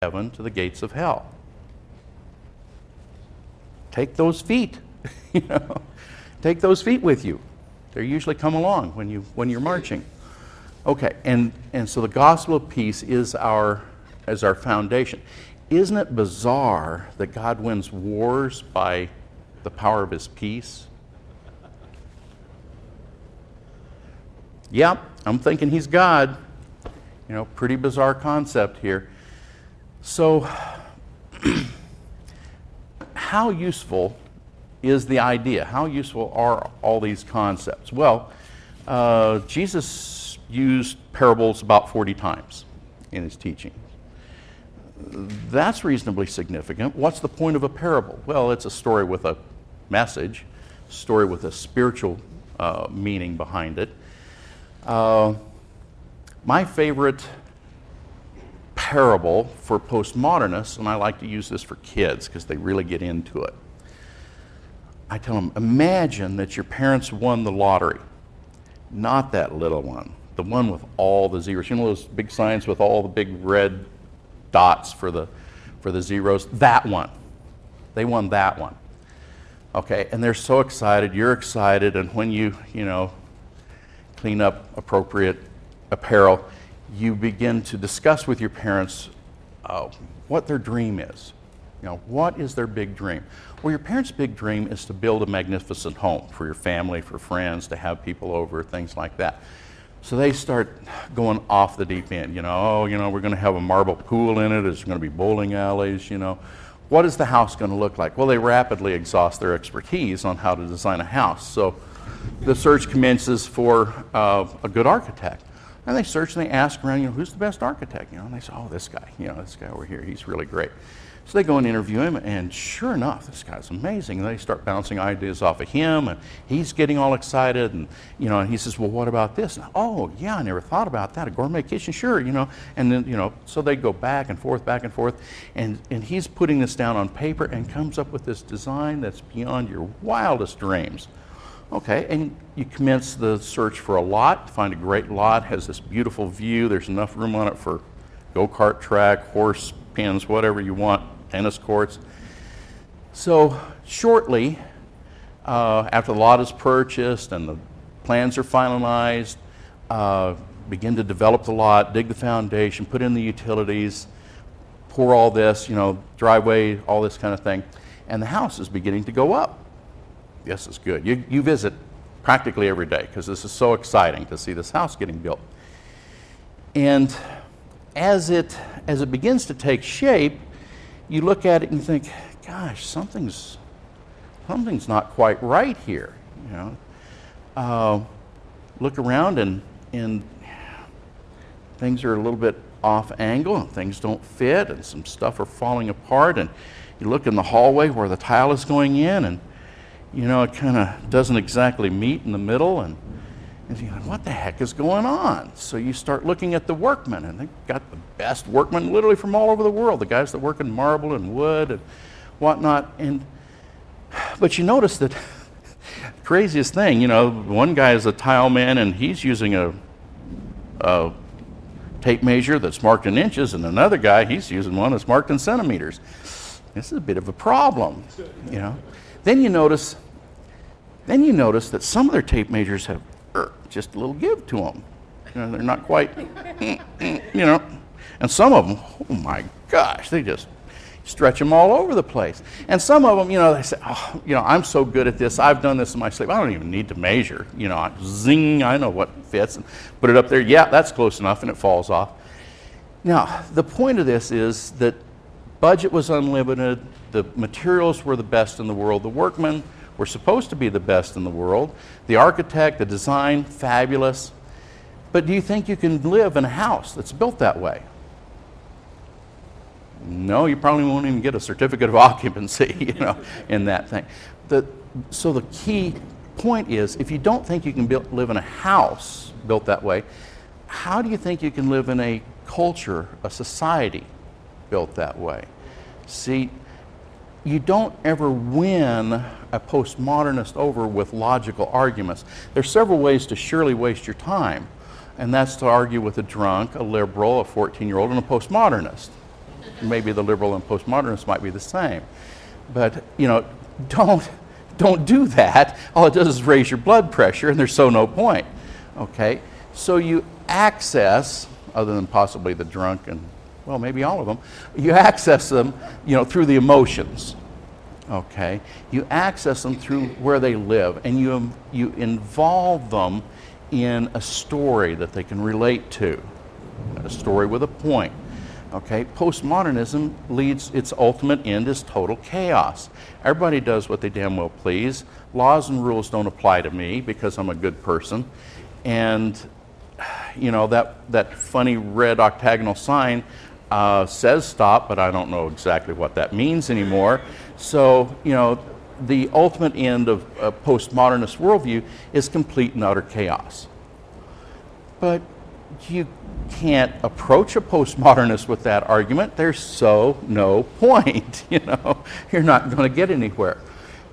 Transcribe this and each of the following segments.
heaven to the gates of hell. Take those feet, take those feet with you. They usually come along when you're marching. Okay, and so the gospel of peace is our foundation. Isn't it bizarre that God wins wars by the power of his peace? Yep, I'm thinking he's God. Pretty bizarre concept here. So, how useful is the idea? How useful are all these concepts? Well, Jesus used parables about 40 times in his teaching. That's reasonably significant. What's the point of a parable? Well, it's a story with a message, a story with a spiritual meaning behind it. My favorite parable for postmodernists, and I like to use this for kids because they really get into it. I tell them, imagine that your parents won the lottery. Not that little one, the one with all the zeros. Those big signs with all the big red dots for the zeros? That one. They won that one. Okay, and they're so excited, you're excited, and when you clean up appropriate apparel, you begin to discuss with your parents what their dream is. What is their big dream? Well, your parents' big dream is to build a magnificent home for your family, for friends, to have people over, things like that. So they start going off the deep end. We're going to have a marble pool in it. There's going to be bowling alleys. What is the house going to look like? Well, they rapidly exhaust their expertise on how to design a house. So the search commences for a good architect. And they search and they ask around, who's the best architect? And they say, oh, this guy, this guy over here, he's really great. So they go and interview him, and sure enough, this guy's amazing. And they start bouncing ideas off of him, and he's getting all excited, and and he says, well, what about this? And, oh, yeah, I never thought about that. A gourmet kitchen, sure, And then, so they go back and forth, and he's putting this down on paper and comes up with this design that's beyond your wildest dreams. Okay, and you commence the search for a lot, find a great lot, has this beautiful view, there's enough room on it for go-kart track, horse pens, whatever you want, tennis courts. So shortly, after the lot is purchased and the plans are finalized, begin to develop the lot, dig the foundation, put in the utilities, pour all this, driveway, all this kind of thing, and the house is beginning to go up. Yes, it's good. You visit practically every day because this is so exciting to see this house getting built. And as it begins to take shape, you look at it and you think, gosh, something's not quite right here. Look around and things are a little bit off angle and things don't fit and some stuff are falling apart, and you look in the hallway where the tile is going in, and it kind of doesn't exactly meet in the middle, and you think, what the heck is going on? So you start looking at the workmen, and they've got the best workmen literally from all over the world, the guys that work in marble and wood and whatnot. But you notice that the craziest thing, one guy is a tile man, and he's using a tape measure that's marked in inches, and another guy, he's using one that's marked in centimeters. This is a bit of a problem, Then you notice that some of their tape measures have just a little give to them. They're not quite, And some of them, oh my gosh, they just stretch them all over the place. And some of them, they say, oh, I'm so good at this. I've done this in my sleep. I don't even need to measure. Zing, I know what fits. And put it up there. Yeah, that's close enough, and it falls off. Now, the point of this is that budget was unlimited. The materials were the best in the world. The workmen were supposed to be the best in the world. The architect, the design, fabulous. But do you think you can live in a house that's built that way? No, you probably won't even get a certificate of occupancy, in that thing. So the key point is, if you don't think you can live in a house built that way, how do you think you can live in a culture, a society built that way? See, you don't ever win a postmodernist over with logical arguments. There's several ways to surely waste your time, and that's to argue with a drunk, a liberal, a 14-year-old, and a postmodernist. maybe the liberal and postmodernists might be the same. But, you know, don't do that. All it does is raise your blood pressure, and there's no point. Okay? So you access, other than possibly the drunk and, well, maybe all of them, you access them, you know, through the emotions. Okay? You access them through where they live, and you involve them in a story that they can relate to, a story with a point. Okay, postmodernism leads, its ultimate end is total chaos. Everybody does what they damn well please. Laws and rules don't apply to me because I'm a good person. And, you know, that funny red octagonal sign says stop, but I don't know exactly what that means anymore. So, you know, the ultimate end of a postmodernist worldview is complete and utter chaos. But you can't approach a postmodernist with that argument. There's no point, you know. You're not going to get anywhere.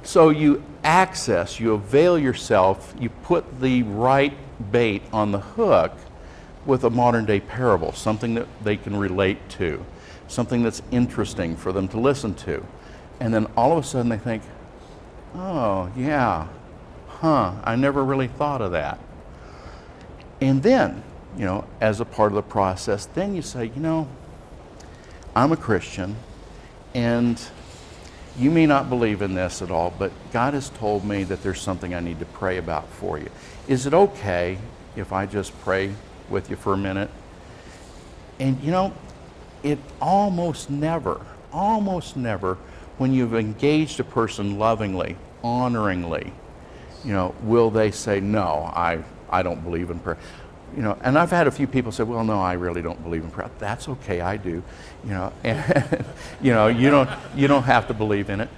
So you access, you avail yourself, you put the right bait on the hook with a modern day parable, something that they can relate to, something that's interesting for them to listen to. And then all of a sudden they think, oh yeah, I never really thought of that. And then, you know, as a part of the process, then you say, you know, I'm a Christian, and you may not believe in this at all, but God has told me that there's something I need to pray about for you. Is it okay if I just pray with you for a minute? And you know, it almost never, when you've engaged a person lovingly, honoringly, you know, will they say, no, I don't believe in prayer. You know, and I've had a few people say, well, no, I really don't believe in prayer. That's okay, I do. You know, and, you know, you don't have to believe in it.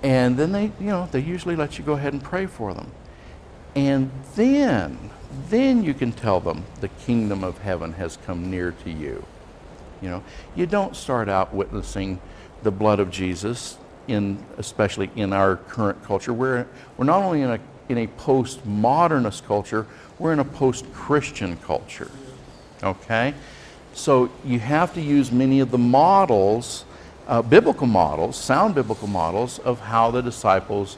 And then they usually let you go ahead and pray for them. And then you can tell them the kingdom of heaven has come near to you. You know, you don't start out witnessing the blood of Jesus, especially in our current culture. We're not only in a postmodernist culture, we're in a post-Christian culture, okay? So you have to use many of the models, biblical models, sound biblical models, of how the disciples